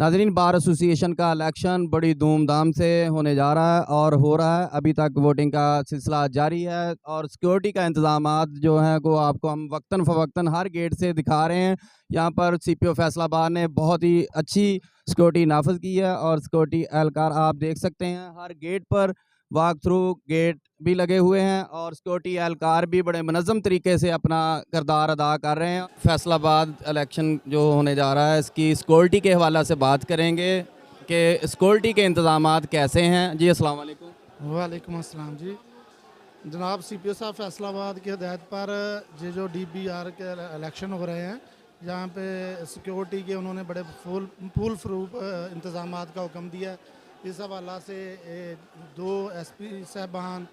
नाज़रीन, bar association का election बड़ी धूमधाम से होने जा रहा है और हो रहा है। अभी तक वोटिंग का सिलसिला जारी है और सिक्योरिटी का इंतजामात जो हैं वो आपको हम वक्तन फ़वक्तन हर गेट से दिखा रहे हैं। यहाँ पर सीपीओ फैसलाबाद ने बहुत ही अच्छी सिक्योरिटी नाफज की है और सिक्योरिटी एहलकार आप देख सकते हैं हर गेट पर वॉक थ्रू गेट भी लगे हुए हैं और सिक्योरिटी एहलकार भी बड़े मुनज़्ज़म तरीके से अपना किरदार अदा कर रहे हैं। फैसलाबाद इलेक्शन जो होने जा रहा है इसकी सिक्योरिटी के हवाले से बात करेंगे कि सिक्योरिटी के इंतज़ामात कैसे हैं। जी अस्सलाम वालेकुम। वालेकुम अस्सलाम जी। जनाब सीपीओ साहब फैसलाबाद की हदायत पर ये जो डीबीआर के इलेक्शन हो रहे हैं यहाँ पे सिक्योरिटी के उन्होंने बड़े फुल प्रूफ इंतज़ामात का हुक्म दिया है। इस हवाला से 2 एसपी साहबान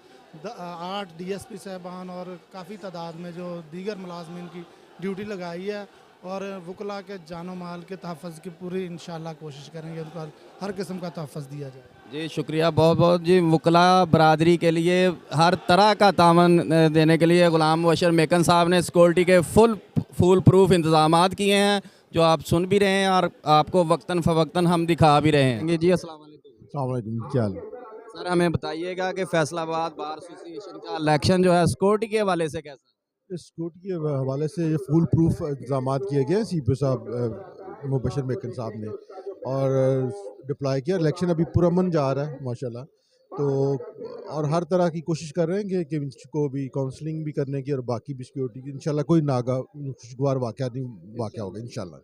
8 डीएसपी साहबान और काफ़ी तादाद में जो दीगर मुलाजमीन की ड्यूटी लगाई है और वकला के जानो माल के तहफ़्फ़ुज़ की पूरी इंशाल्लाह कोशिश करेंगे, उनको हर किस्म का तहफ़्फ़ुज़ दिया जाए। जी शुक्रिया बहुत बहुत जी। वकला बरादरी के लिए हर तरह का तामन देने के लिए ग़ुलाम मुबश्शिर मेकन साहब ने सिक्योरिटी के फुल प्रूफ इंतज़ामात किए हैं जो आप सुन भी रहे हैं और आपको वक्तन फ़वक्तन हम दिखा भी रहे हैं। जी अस्सलाम वालेकुम। क्या सर हमें बताइएगा कि फैसलाबाद बार एसोसिएशन का इलेक्शन जो है सिक्योरिटी के हवाले से कैसा है? इस सिक्योरिटी के हवाले से ये फुल प्रूफ इंतजाम किए गए सीपीओ साहब मुबश्शिर मेकन साहब ने और डिप्लाई किया। इलेक्शन अभी पुरअमन जा रहा है माशाल्लाह। तो और हर तरह की कोशिश कर रहे हैं कि इसको भी काउंसलिंग भी करने की और बाकी भी सिक्योरिटी की इंशाल्लाह कोई खुशगवार वाक़या होगा इंशाल्लाह।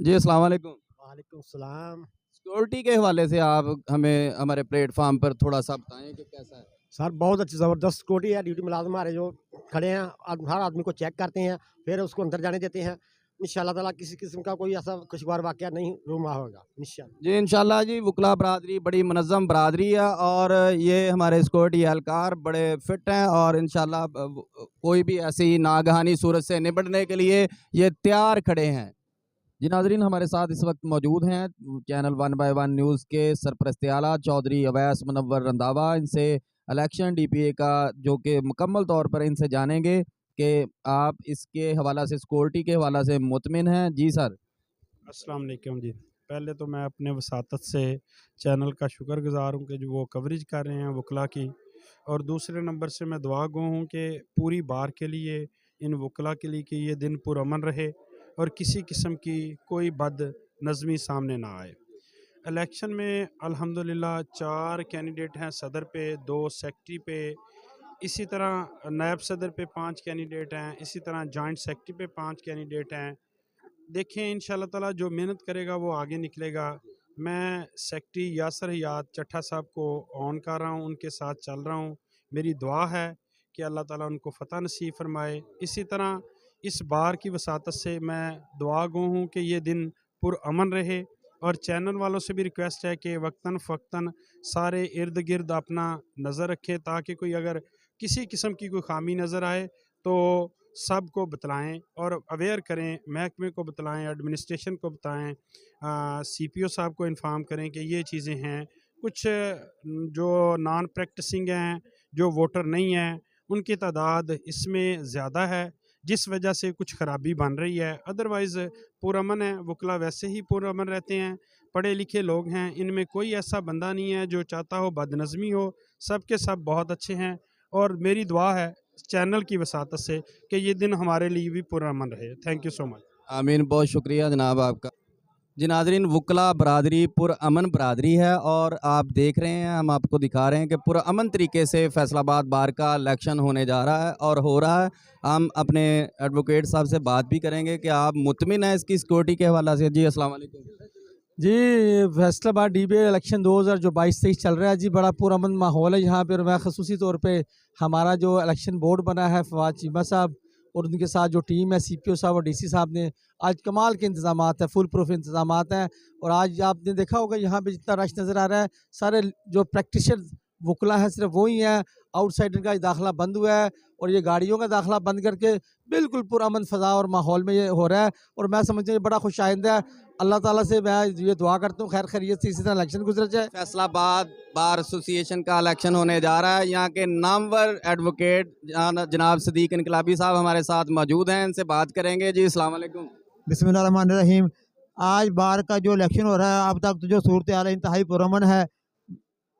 जी अस्सलाम वालेकुम। वालेकुम सलाम। सिक्योरिटी के हवाले से आप हमें हमारे प्लेटफार्म पर थोड़ा सा बताएं कि कैसा है? सर बहुत अच्छी ज़बरदस्त सिक्योरिटी है। ड्यूटी मुलाजिम हमारे जो खड़े हैं हर आदमी को चेक करते हैं, फिर उसको अंदर जाने देते हैं। इंशाल्लाह ताला किसी किस्म का कोई ऐसा खुशगवार वाक़या नहीं रूमा होगा इंशाल्लाह। जी इंशाल्लाह जी। वकला बरादरी बड़ी मुनज़्ज़म बरादरी है और ये हमारे सिक्योरिटी एहलकार बड़े फिट हैं और इंशाल्लाह कोई भी ऐसी नागहानी सूरत से निपटने के लिए ये तैयार खड़े हैं। जी नाज़रीन, हमारे साथ इस वक्त मौजूद हैं चैनल 1 बाय 1 न्यूज़ के सरपरस्त आला चौधरी अवैस मुनव्वर रंधावा। इनसे इलेक्शन डीपीए का जो कि मुकम्मल तौर पर इनसे जानेंगे कि आप इसके हवाला से सिक्योरिटी के हवाला से मुतमिन हैं। जी सर। अस्सलाम वालेकुम जी। पहले तो मैं अपने वसातत से चैनल का शुक्रगुज़ार हूँ कि जो वो कवरेज कर रहे हैं वकला की, और दूसरे नंबर से मैं दुआ गो हूँ कि पूरी बार के लिए इन वकला के लिए कि ये दिन पुरअमन रहे और किसी किस्म की कोई बद नज़मी सामने ना आए। इलेक्शन में अल्हम्दुलिल्लाह 4 कैंडिडेट हैं, सदर पे 2 सेक्रेटरी पे, इसी तरह नायब सदर पे 5 कैंडिडेट हैं, इसी तरह जॉइंट सेक्रेटरी पे 5 कैंडिडेट हैं। देखें इंशाल्लाह ताला जो मेहनत करेगा वो आगे निकलेगा। मैं सेक्रेटरी यासर हयात चट्ठा साहब को ऑन कर रहा हूँ, उनके साथ चल रहा हूँ। मेरी दुआ है कि अल्लाह ताला उनको फ़तह नसीब फरमाए। इसी तरह इस बार की वसातत से मैं दुआ गो हूँ कि ये दिन पुरअमन रहे और चैनल वालों से भी रिक्वेस्ट है कि वक्तन फ़क्तन सारे इर्द गिर्द अपना नज़र रखें ताकि कोई अगर किसी किस्म की कोई खामी नज़र आए तो सब को बतलाएं और अवेयर करें, महकमे को बतलाएं, एडमिनिस्ट्रेशन को बताएं, सीपीओ साहब को इन्फॉर्म करें कि ये चीज़ें हैं। कुछ जो नॉन प्रैक्टिसिंग हैं, जो वोटर नहीं हैं, उनकी तादाद इसमें ज़्यादा है जिस वजह से कुछ ख़राबी बन रही है। अदरवाइज़ पुरअमन है, वकला वैसे ही पुरअमन रहते हैं, पढ़े लिखे लोग हैं, इनमें कोई ऐसा बंदा नहीं है जो चाहता हो बदनज़मी हो। सब के सब बहुत अच्छे हैं और मेरी दुआ है चैनल की वसातत से कि ये दिन हमारे लिए भी पुरअमन रहे। Thank you so much. आमीन, बहुत शुक्रिया जनाब आपका। जी नाज़रीन, वकला बरादरी पुरअमन बरादरी है और आप देख रहे हैं, हम आपको दिखा रहे हैं कि पुरअमन तरीके से फैसलाबाद बार का इलेक्शन होने जा रहा है और हो रहा है। हम अपने एडवोकेट साहब से बात भी करेंगे कि आप मुतमिन हैं इसकी सिक्योरिटी के हवाला से। जी अस्सलाम वालेकुम। जी फैसलाबाद डीबीए इलेक्शन 2022-23 चल रहा है जी। बड़ा पुरअमन माहौल है यहाँ पर। मैं खसूसी तौर पे हमारा जो इलेक्शन बोर्ड बना है फवाद चीमा साहब और उनके साथ जो टीम है सीपीओ साहब और डीसी साहब ने आज कमाल के इंतजामात है, फुल प्रूफ इंतजामात हैं। और आज आपने देखा होगा यहाँ पे जितना रश नज़र आ रहा है, सारे जो प्रैक्टिशनर वकला हैं सिर्फ वही हैं। आउटसाइडर का दाखिला बंद हुआ है और ये गाड़ियों का दाखिला बंद करके बिल्कुल पुरअमन फ़ज़ा और माहौल में ये हो रहा है और मैं समझता हूँ ये बड़ा खुश आइंदा है। अल्लाह ताला से मैं ये दुआ करता हूँ खैर खैरियत से इसी तरह इलेक्शन गुजर जाए। फैसलाबाद बार एसोसिएशन का इलेक्शन होने जा रहा है। यहाँ के नामवर एडवोकेट जनाब सदीक इनकलाबी साहब हमारे साथ मौजूद हैं, इनसे बात करेंगे। जी अस्सलाम वालेकुम। बिस्मिल्लाहिर्रहमानिर्रहीम। आज बार का जो इलेक्शन हो रहा है अब तक तो जो सूरत हाल है इंतहाई पुरअमन है।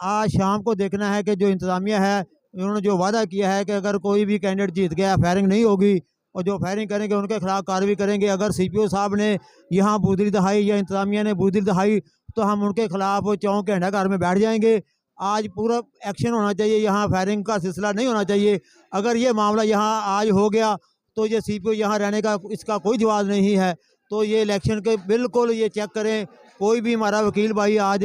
आज शाम को देखना है कि जो इंतज़ामिया है उन्होंने जो वादा किया है कि अगर कोई भी कैंडिडेट जीत गया फायरिंग नहीं होगी और जो फायरिंग करेंगे उनके खिलाफ कार्रवाई करेंगे। अगर CPO साहब ने यहाँ बुजदिली दिखाई या इंतज़ामिया ने बुजदिली दिखाई तो हम उनके खिलाफ चौंक घंटा घर में बैठ जाएंगे। आज पूरा एक्शन होना चाहिए, यहाँ फायरिंग का सिलसिला नहीं होना चाहिए। अगर ये मामला यहाँ आज हो गया तो ये CPO यहाँ रहने का इसका कोई जवाब नहीं है। तो ये इलेक्शन के बिल्कुल ये चेक करें। कोई भी हमारा वकील भाई आज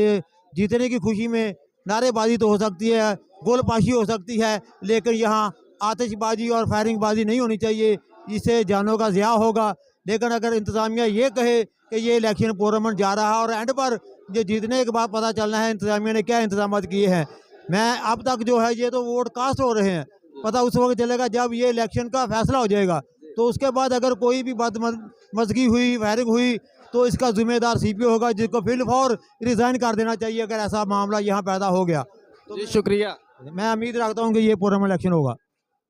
जीतने की खुशी में नारेबाजी तो हो सकती है, गोलपाशी हो सकती है, लेकिन यहाँ आतिशबाजी और फायरिंगबाजी नहीं होनी चाहिए, इससे जानों का ज़िया होगा। लेकिन अगर इंतज़ामिया ये कहे कि ये इलेक्शन पुरअमन जा रहा है और एंड पर ये जीतने के बाद पता चलना है इंतज़ामिया ने क्या इंतजाम किए हैं। मैं अब तक जो है ये तो वोट कास्ट हो रहे हैं, पता उस वक्त चलेगा जब ये इलेक्शन का फैसला हो जाएगा। तो उसके बाद अगर कोई भी बदमज़गी हुई, फायरिंग हुई तो इसका जिम्मेदार CPO होगा, जिसको फिलफौर रिज़ाइन कर देना चाहिए अगर ऐसा मामला यहाँ पैदा हो गया। तो जी शुक्रिया। मैं उम्मीद रखता हूँ कि ये पुरअमन इलेक्शन होगा।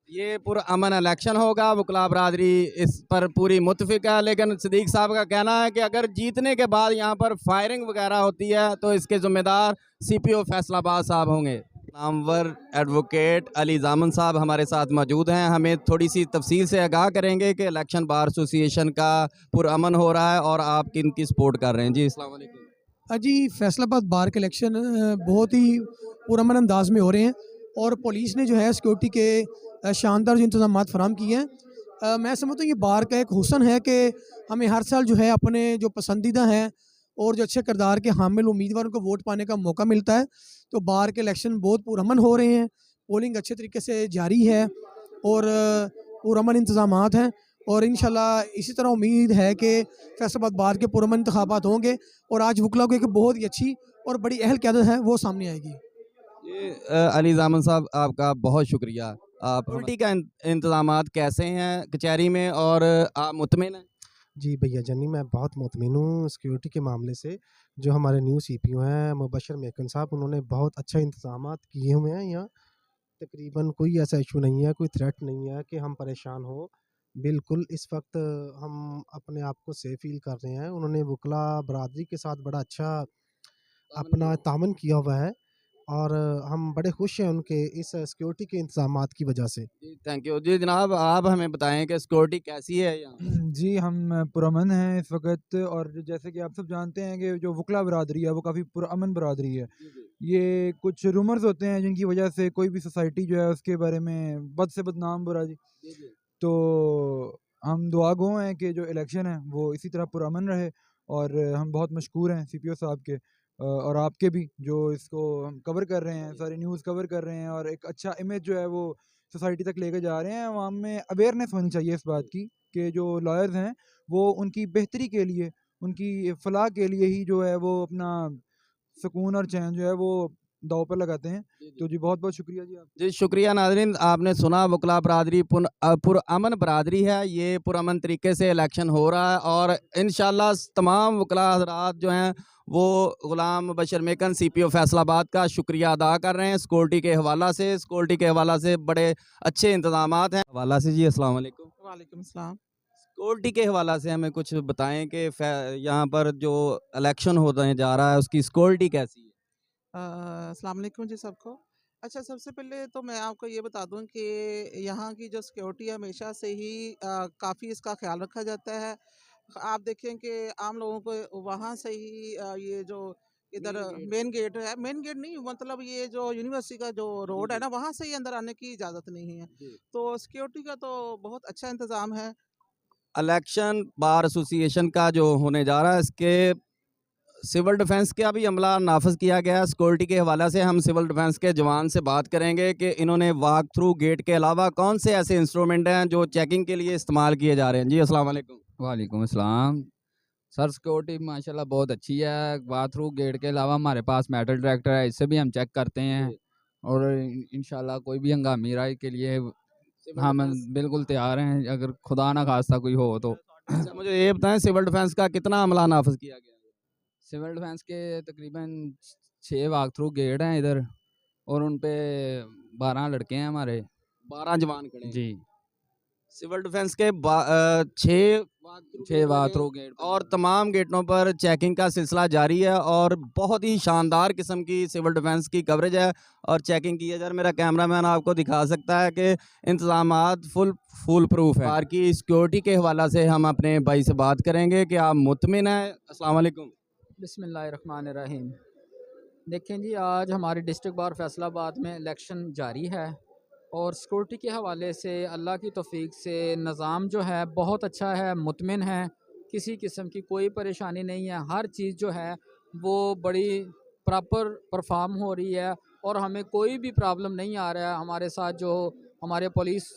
ये पुरअमन इलेक्शन होगा, वकला बरादरी इस पर पूरी मुतफिक है। लेकिन सिद्दीक साहब का कहना है कि अगर जीतने के बाद यहाँ पर फायरिंग वगैरह होती है तो इसके ज़िम्मेदार CPO फैसलाबाद साहब होंगे। नामवर एडवोकेट अली जामन साहब हमारे साथ मौजूद हैं, हमें थोड़ी सी तफसील से आगाह करेंगे कि इलेक्शन बार एसोसिएशन का पुरअमन हो रहा है और आप किन की सपोर्ट कर रहे हैं। जी अस्सलाम वालेकुम। जी फैसलाबाद बार के इलेक्शन बहुत ही पुरअमन अंदाज में हो रहे हैं और पुलिस ने जो है सिक्योरिटी के शानदार जो इंतजाम फराम किए हैं। मैं समझता हूँ ये बार का एक हुस्न है कि हमें हर साल जो है अपने जो पसंदीदा हैं और जो अच्छे किरदार के हामिल उम्मीदवारों को वोट पाने का मौका मिलता है। तो बार के इलेक्शन बहुत पुरअमन हो रहे हैं, पोलिंग अच्छे तरीके से जारी है और पुरअमन इंतजामात हैं और इंशाल्लाह इसी तरह उम्मीद है कि फैसलाबाद बार के पुरअमन इंतखाबात होंगे और आज वकला को एक बहुत ही अच्छी और बड़ी अहल क़यादत है वो सामने आएगी। ये अली जामन साहब आपका बहुत शुक्रिया। आप सिक्योरिटी का इंतजामात कैसे हैं कचहरी में और आप मुतमिन हैं? जी भैया जानी मैं बहुत मुतमिन हूँ सिक्योरिटी के मामले से। जो हमारे न्यू CPO हैं मुबशर मेकन साहब, उन्होंने बहुत अच्छा इंतजामात किए हुए हैं। यहाँ तकरीबन कोई ऐसा इशू नहीं है, कोई थ्रेट नहीं है कि हम परेशान हो। बिल्कुल इस वक्त हम अपने आप को सेफ फील कर रहे हैं। उन्होंने वकला बरादरी के साथ बड़ा अच्छा अपना तामन किया हुआ है और हम बड़े खुश हैं उनके इस सिक्योरिटी के इंतजामात की वजह से। जी थैंक यू। जी जनाब आप हमें बताएं कि सिक्योरिटी कैसी है यहाँ? जी हम पुरअमन हैं इस वक्त और जैसे कि आप सब जानते हैं कि जो वकला बरादरी है वो काफ़ी पुरअमन बरादरी है। ये कुछ रूमर्स होते हैं जिनकी वजह से कोई भी सोसाइटी जो है उसके बारे में बद से बदनाम बुरा जी। तो हम दुआ गो हैं कि जो इलेक्शन है वो इसी तरह पुरअमन रहे और हम बहुत मशकूर हैं CPO साहब के और आपके भी जो इसको हम कवर कर रहे हैं, सारी न्यूज़ कवर कर रहे हैं और एक अच्छा इमेज जो है वो सोसाइटी तक लेकर जा रहे हैं। आवाम में अवेयरनेस होनी चाहिए इस बात की कि जो लॉयर्स हैं वो उनकी बेहतरी के लिए, उनकी फलाह के लिए ही जो है वो अपना सुकून और चैन जो है वो दाव पर लगाते हैं। तो जी बहुत बहुत शुक्रिया जी आप। जी शुक्रिया। नाज़रीन आपने सुना वकला बरादरी पुरअमन बरादरी है, ये पुरअमन तरीके से इलेक्शन हो रहा है और इंशाल्लाह तमाम वकला हज़रात जो हैं वो ग़ुलाम मुबशर मेकन CPO फैसलाबाद का शुक्रिया अदा कर रहे हैं। सिक्योरिटी के हवाला से बड़े अच्छे इंतज़ामात हैं हवाला से। जी अस्सलाम वालेकुम। वालेकुम अस्सलाम। सिक्योरिटी के हवाला से हमें कुछ बताएं कि यहाँ पर जो इलेक्शन होने जा रहा है उसकी सिक्योरिटी कैसी है? अस्सलाम वालेकुम जी सबको। अच्छा सबसे पहले तो मैं आपको ये बता दूं कि यहाँ की जो सिक्योरिटी है हमेशा से ही काफ़ी इसका ख्याल रखा जाता है। आप देखें कि आम लोगों को वहाँ से ही ये जो इधर मेन गेट है, मेन गेट नहीं मतलब ये जो यूनिवर्सिटी का जो रोड है ना वहाँ से ही अंदर आने की इजाज़त नहीं है। तो सिक्योरिटी का तो बहुत अच्छा इंतज़ाम है। इलेक्शन बार एसोसिएशन का जो होने जा रहा है इसके सिविल डिफेंस का भी अमला नाफज किया गया। सिक्योरिटी के हवाले से हम सिविल डिफेंस के जवान से बात करेंगे कि इन्होंने वॉक थ्रू गेट के अलावा कौन से ऐसे इंस्ट्रूमेंट हैं जो चेकिंग के लिए इस्तेमाल किए जा रहे हैं। जी अस्सलाम वालेकुम। वालेकुम अस्सलाम। सर सिक्योरिटी माशाल्लाह बहुत अच्छी है। वॉक थ्रू गेट के अलावा हमारे पास मेटल डिटेक्टर है, इससे भी हम चेक करते हैं और इंशाल्लाह कोई भी हंगामी राय के लिए हम बिल्कुल तैयार हैं अगर खुदा ना खास्ता कोई हो तो। अच्छा मुझे ये बताएं सिविल डिफेंस का कितना अमला नाफज किया गया? सिविल डिफेंस के तकरीबन 6 वॉक थ्रू गेट हैं इधर और उन पे 12 लड़के हैं हमारे, 12 जवान खड़े हैं। जी सिविल डिफेंस के 6 वाथरू गेट और तमाम गेटों पर चेकिंग का सिलसिला जारी है और बहुत ही शानदार किस्म की सिविल डिफेंस की कवरेज है और चेकिंग की है। जर मेरा कैमरामैन आपको दिखा सकता है कि इंतजामात फुल प्रूफ है। बाहर की सिक्योरिटी के हवाला से हम अपने भाई से बात करेंगे कि आप मुतमिन हैं। अस्सलाम वालेकुम। बिस्मिल्लाहिर्रहमानिर्रहीम। देखें जी, आज हमारे डिस्ट्रिक्ट बार फैसलाबाद में इलेक्शन जारी है और सिक्योरिटी के हवाले से अल्लाह की तौफीक से निज़ाम जो है बहुत अच्छा है, मुतमिन है, किसी किस्म की कोई परेशानी नहीं है। हर चीज़ जो है वो बड़ी प्रॉपर परफॉर्म हो रही है और हमें कोई भी प्रॉब्लम नहीं आ रहा है। हमारे साथ जो हमारे पुलिस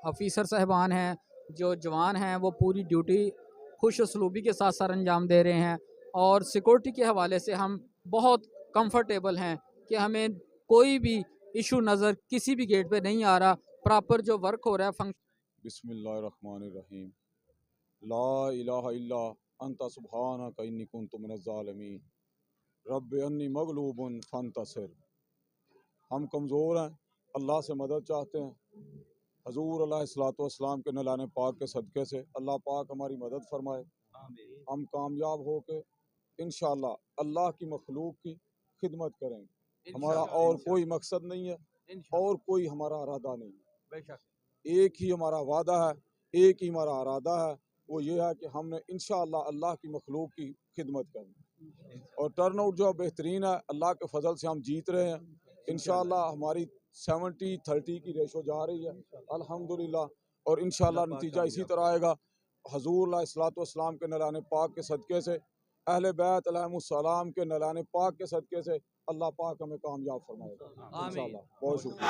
ऑफिसर साहबान हैं, जो जवान हैं, वो पूरी ड्यूटी खुश उसलूबी के साथ सर अंजाम दे रहे हैं और सिक्योरिटी के हवाले से हम बहुत कंफर्टेबल हैं कि हमें कोई भी इशू नज़र किसी भी गेट पे नहीं आ रहा। प्रॉपर जो वर्क हो रहा है फंक्शन। बिस्मिल्लाहिर्रहमानिर्रहीम। ला इलाहा इल्ला अंता सुब्हानका इन्नी कुन्तु मिनज़ ज़ालिमीन रब्बि अन्नी मग़लूबुन फंतसिर। हम कमज़ोर हैं, अल्लाह से मदद चाहते हैं। हजूर अलैहिस्सलातु वस्सलाम के नलाने पाक के सदक़े से अल्लाह पाक हमारी मदद फरमाए। हम कामयाब हो के इंशाअल्लाह अल्लाह की मखलूक की खिदमत करेंगे। हमारा और कोई मकसद नहीं है और कोई हमारा इरादा नहीं है। एक ही हमारा वादा है, एक ही हमारा इरादा है, वो ये है कि हमने इंशाअल्लाह अल्लाह की मखलूक की खिदमत करनी। और टर्नआउट जो बेहतरीन है, अल्लाह के फजल से हम जीत रहे हैं। इंशाअल्लाह हमारी 70-30 की रेशो जा रही है अल्हम्दुलिल्लाह और इंशाअल्लाह नतीजा इसी तरह आएगा। हजूर अलैहिस्सलातु वस्सलाम के नलाने पाक के सदक़े से, अहले बैत अलैहिमुस्सलाम के नलाने पाक के सदक़े से अल्लाह पाक हमें कामयाब फरमाएगा इंशाअल्लाह। बहुत शुक्रिया।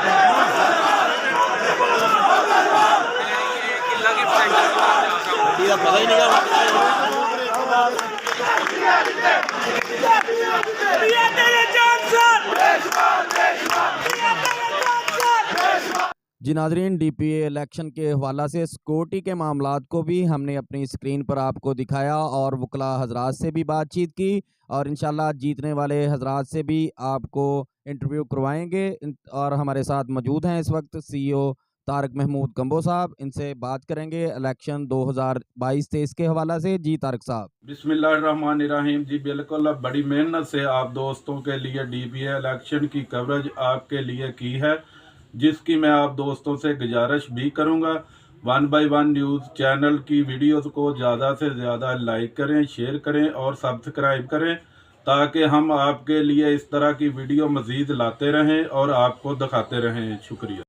जी नाज़रीन, DPA इलेक्शन के हवाला से सिक्योरिटी के मामलात को भी हमने अपनी स्क्रीन पर आपको दिखाया और वकला हजरात से भी बातचीत की और इंशाल्लाह जीतने वाले हजरात से भी आपको इंटरव्यू करवाएंगे। और हमारे साथ मौजूद हैं इस वक्त CEO तारक महमूद कंबो साहब। इनसे बात करेंगे इलेक्शन 2022-23 के हवाला से। जी तारक साहब। बिस्मिल्लाहिर्रहमानिर्रहीम। जी बिल्कुल, अब बड़ी मेहनत से आप दोस्तों के लिए DPA इलेक्शन की कवरेज आपके लिए की है, जिसकी मैं आप दोस्तों से गुजारिश भी करूंगा 1 by 1 न्यूज़ चैनल की वीडियोस को ज़्यादा से ज़्यादा लाइक करें, शेयर करें और सब्सक्राइब करें, ताकि हम आपके लिए इस तरह की वीडियो मज़ीद लाते रहें और आपको दिखाते रहें। शुक्रिया।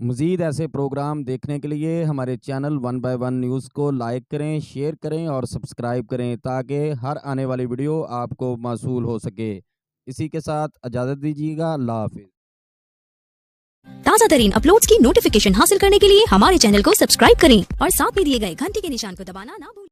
मज़ीद ऐसे प्रोग्राम देखने के लिए हमारे चैनल 1 by 1 न्यूज़ को लाइक करें, शेयर करें और सब्सक्राइब करें, ताकि हर आने वाली वीडियो आपको मौसूल हो सके। इसी के साथ इजाज़त दीजिएगा। अल्लाह हाफ़िज़। ताज़ा तरीन अपलोड्स की नोटिफिकेशन हासिल करने के लिए हमारे चैनल को सब्सक्राइब करें और साथ में दिए गए घंटी के निशान को दबाना ना भूलें।